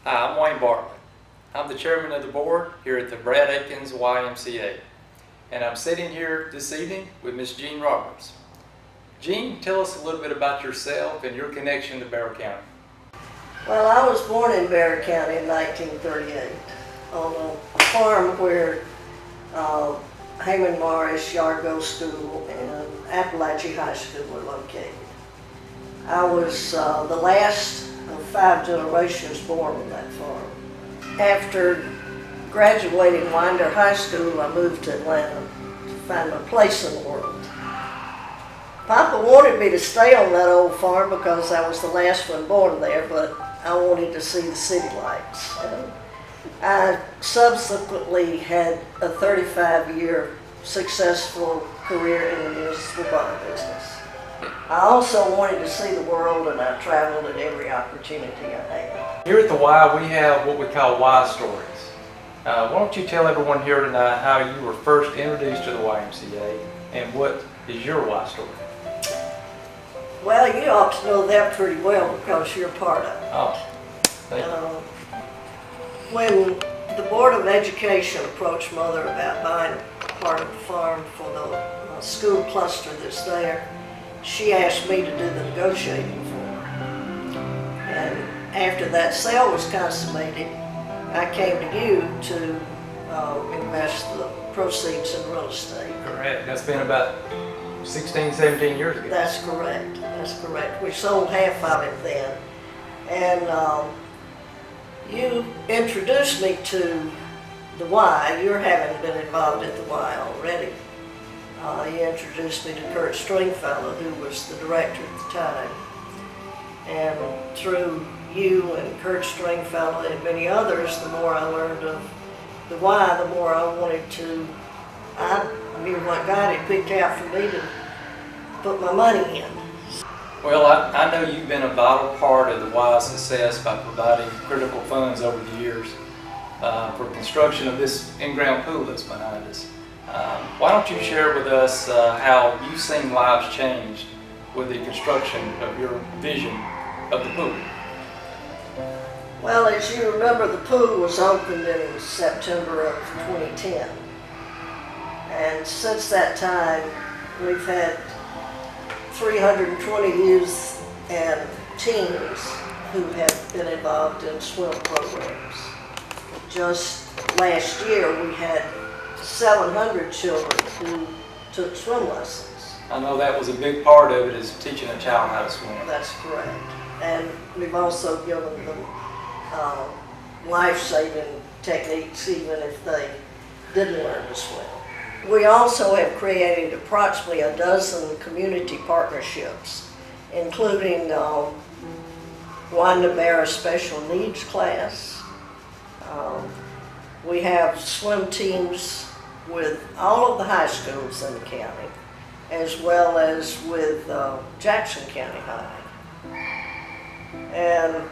Hi, I'm Wayne Bartlett. I'm the chairman of the board here at the Brad Akins YMCA. And I'm sitting here this evening with Miss Jean Roberts. Jean, tell us a little bit about yourself and your connection to Barrow County. Well, I was born in Barrow County in 1938 on a farm where Heyman Morris, Yargo School, and Appalachia High School were located. I was the last of 5 generations born on that farm. After graduating Winder High School, I moved to Atlanta to find my place in the world. Papa wanted me to stay on that old farm because I was the last one born there, but I wanted to see the city lights. And I subsequently had a 35-year successful career in the municipal bond business. I also wanted to see the world, and I traveled at every opportunity I had. Here at the Y, we have what we call Y stories. Why don't you tell everyone here tonight how you were first introduced to the YMCA and what is your Y story? Well, you ought to know that pretty well because you're part of it. Oh, thank you. When the Board of Education approached Mother about buying part of the farm for the school cluster that's there, she asked me to do the negotiating for her. And after that sale was consummated, I came to you to invest the proceeds in real estate. Correct. That's been about 16, 17 years ago. That's correct. That's correct. We sold half of it then. And you introduced me to the Y. You having been involved at the Y already. You introduced me to Kurt Stringfellow, who was the director at the time. And through you and Kurt Stringfellow and many others, the more I learned of the Y, the more I wanted to, I knew what God had picked out for me to put my money in. Well, I know you've been a vital part of the Y's success by providing critical funds over the years for construction of this in-ground pool that's behind us. Why don't you share with us how you've seen lives changed with the construction of your vision of the pool? Well, as you remember, the pool was opened in September of 2010. And since that time, we've had 320 youth and teens who have been involved in swim programs. Just last year, we had 700 children who took swim lessons. I know that was a big part of it, is teaching a child how to swim. That's correct. And we've also given them life-saving techniques even if they didn't learn to swim. We also have created approximately a dozen community partnerships, including Wanda Barra Special Needs class. We have swim teams with all of the high schools in the county, as well as with Jackson County High. And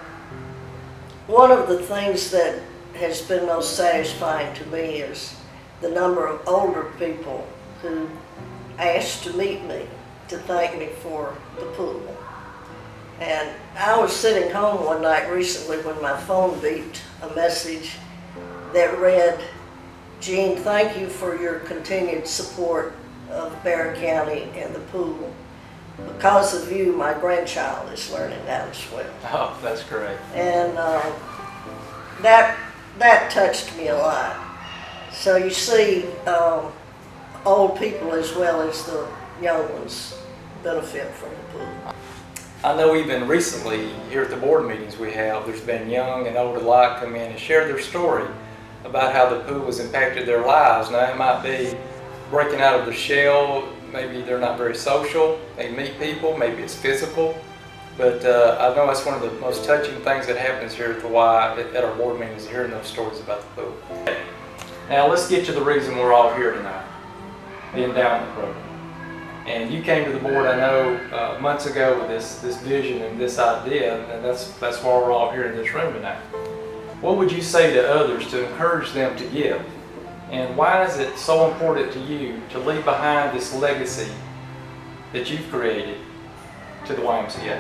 one of the things that has been most satisfying to me is the number of older people who asked to meet me to thank me for the pool. And I was sitting home one night recently when my phone beeped a message that read, "Jean, thank you for your continued support of Barrow County and the pool. Because of you, my grandchild is learning how to swim." Oh, that's great. And that touched me a lot. So you see, old people as well as the young ones benefit from the pool. I know even recently here at the board meetings there's been young and old alike come in and share their story about how the pool has impacted their lives. Now it might be breaking out of their shell, maybe they're not very social, they meet people, maybe it's physical, but I know that's one of the most touching things that happens here at the Y at our board meetings, hearing those stories about the pool. Now let's get to the reason we're all here tonight, the endowment program. And you came to the board, I know, months ago with this vision and this idea, and that's why we're all here in this room tonight. What would you say to others to encourage them to give? And why is it so important to you to leave behind this legacy that you've created to the YMCA?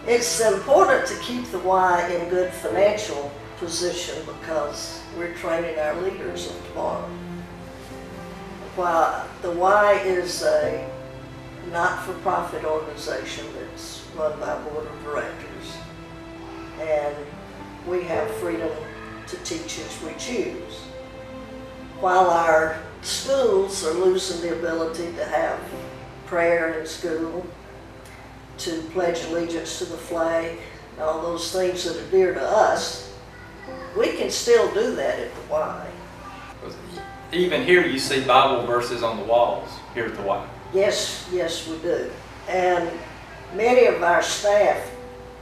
It's important to keep the Y in good financial position because we're training our leaders of tomorrow. While the Y is a not-for-profit organization that's run by a board of directors, and we have freedom to teach as we choose. While our schools are losing the ability to have prayer in school, to pledge allegiance to the flag, and all those things that are dear to us, we can still do that at the Y. Even here you see Bible verses on the walls here at the Y. Yes, yes, we do. And many of our staff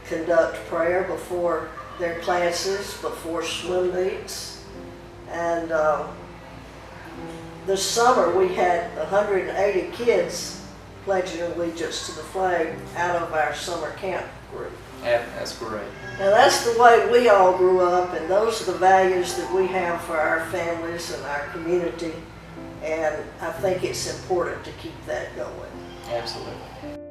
conduct prayer before their classes, before swim meets. And this summer we had 180 kids pledging allegiance to the flag out of our summer camp group. Yeah, that's great. Now that's the way we all grew up, and those are the values that we have for our families and our community. And I think it's important to keep that going. Absolutely.